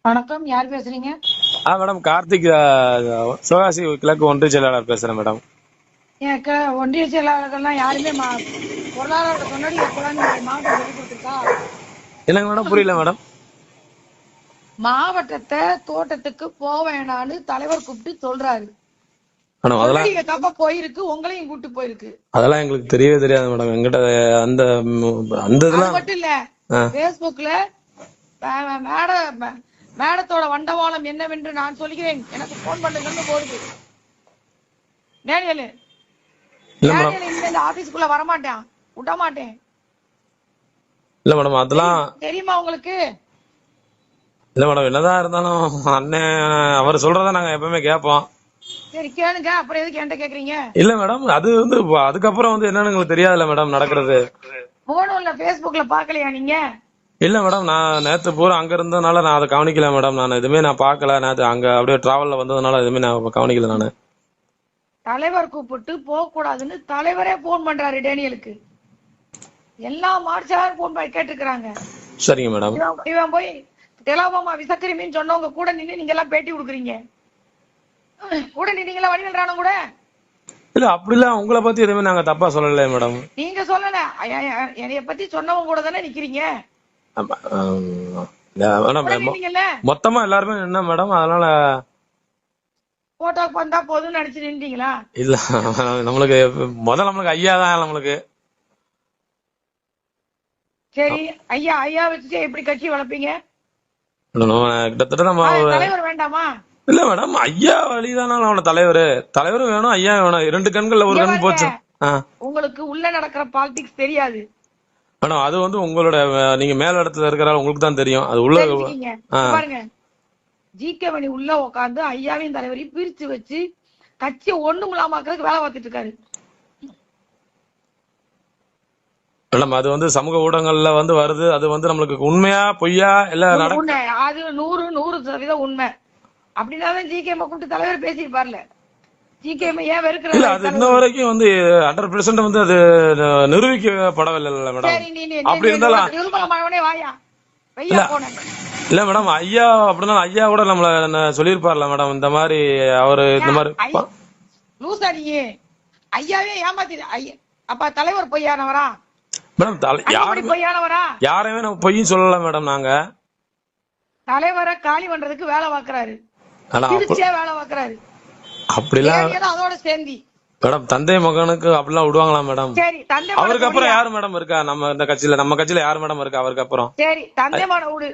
வணக்கம். யார் பேசுறீங்க? மேடம் கார்த்திக், சிவகாசி கிழக்கு ஒன்றிய செயலாளர் பேசுறேன் மேடம். எனக்கு ஒன்றிய செயலாளர்கள்லாம் யாருமே பொருளாதார சொன்னடி எப்பதான் இந்த மாவட்டம் சொல்லி கொடுத்துருக்கா? என்னங்க மேடம், புரியல மேடம். மாவட்டத்தை தோட்டத்துக்கு போக வேணான்னு தலைவர் கூப்பிட்டு சொல்றாரு. மேடம் அதெல்லாம் தப்பா போயிருக்கு, உங்களையும் கூப்பிட்டு போயிருக்கு. அதெல்லாம் எங்களுக்கு தெரியவே தெரியாது மேடம். எங்கிட்ட அந்த அந்த அது இதெல்லாம் மட்டும் இல்ல, பேஸ்புக்ல மேடத்தோட வண்டவாளம் என்னவென்று நான் சொல்கிறேன், எனக்கு போன் பண்ணுங்கன்னு போடுது. டேனியல் இந்த ஆபீஸ்க்குள்ள வரமாட்டேன், விட மாட்டேன். இல்ல மேடம், அதெல்லாம் தெரியுமா உங்களுக்கு? இல்ல மேடம், என்னதான் இருந்தாலும் அண்ணன் அவர் சொல்றத நாங்க எப்பவுமே கேட்போம். சரி கேளுங்க, அப்புறம் எதுக்கு என்கிட்ட கேக்குறீங்க? இல்ல மேடம், அது வந்து அதுக்கப்புறம் வந்து என்னன்னு எங்களுக்கு தெரியாதுல்ல மேடம் நடக்கிறது. போனும்ல, பேஸ்புக்ல பாக்கலையா நீங்க? இல்ல மேடம், நான் நேத்து பூரா அங்க இருந்ததுனால நான் அதை கவனிக்கல மேடம். நான் எதுவுமே நான் பாக்கல. நேத்து அங்க அப்படியே டிராவல்ல வந்ததுனால எதுவுமே நான் கவனிக்கல. நானு தலைவர் கூப்பிட்டு போக கூடாதுன்னு தலைவரே போன் பண்றாரு டேனியலுக்கு. எல்லா மார்ச்சாரும் போன் பண்ணி கேட்டுக்கிறாங்க. சரிங்க மேடம். இவன் போய் தெலாபாமா விசக்கிரிமின்னு சொன்னவங்க கூட நின்று நீங்க எல்லாம் பேட்டி கொடுக்குறீங்க. கூட நின்னீங்களா வடிவேல் ராணம் கூட? இல்ல அப்படிலாம் உங்களை பத்தி எதுவுமே நாங்க தப்பா சொல்லல மேடம். நீங்க சொல்லல, என்னைய பத்தி சொன்னவங்க கூட தானே நிக்கிறீங்க. மொத்தமா எல்லாருமே என்ன மேடம், அதனால போட்டோ வந்தா போதும்னு நினைச்சு நின்றீங்களா? இல்ல, நம்மளுக்கு முதல்ல நம்மளுக்கு ஐயா தான் நம்மளுக்கு. சரி, ஐயா ஐயா வச்சுட்டு எப்படி கட்சி வளர்ப்பீங்க? கிட்டத்தட்ட நம்ம தலைவர் வேண்டாமா? இல்ல மேடம், ஐயா வழிதான அவன தலைவரும் வேணும், ஐயா வேணும். 2 கண்கள்ல ஒரு கண் போச்சு. உங்களுக்கு உள்ள நடக்கிற பாலிடிக்ஸ் தெரியாது மேடம். அது வந்து உங்களோட, நீங்க மேல இடத்துல இருக்கிறாரு, உங்களுக்கு தான் தெரியும். அது உள்ள பாருங்க. ஜிகே மணி உள்ள உட்காந்து ஐயாவின் தலைவரையும் பிரிச்சு வச்சு கட்சியை ஒண்ணும் இல்லாமக்கிறதுக்கு வேலை பார்த்துட்டு இருக்காரு மேடம். அது வந்து சமூக ஊடகங்கள்ல வந்து வருது. அது வந்து நம்மளுக்கு உண்மையா பொய்யா இல்ல அது 100% உண்மை. அப்படின்னாதான் ஜிகேம கூப்பிட்டு தலைவர் பேசியிருப்பார்ல. ஜிகேம ஏன் வெறுக்கிறாரு? அது இன்ன வரைக்கும் வந்து 100% வந்து அது நிரூபிக்கப்படவில்லை மேடம். அப்படி இருந்தாலும் வாயா இல்ல மேடம், ஐயா அப்படின்னா ஐயா கூட நம்மள சொல்லிருப்பார்ல மேடம், இந்த மாதிரி அவரு இந்த மாதிரி லூசா நீ ஐயாவே ஏமாத்தி. அப்ப தலைவர் பொய்யானவரா மேடம்? பொய்யானவரா? யாரையுமே நம்ம பொய்யும் சொல்லல மேடம். நாங்க தலைவரை காலி பண்றதுக்கு வேலை பாக்குறாரு, வேலை பாக்குறாரு. அப்படிலாம் அதோட சேர்ந்தி மேடம், தந்தை மகனுக்கு அப்படிலாம் விடுவாங்களா மேடம்? சரி, தந்தை அவருக்கு அப்புறம் யாரு மேடம் இருக்கா நம்ம இந்த கட்சியில? நம்ம கட்சியில யாரு மேடம் இருக்கா அவருக்கு அப்புறம்? சரி, தந்தை மகனை விடு.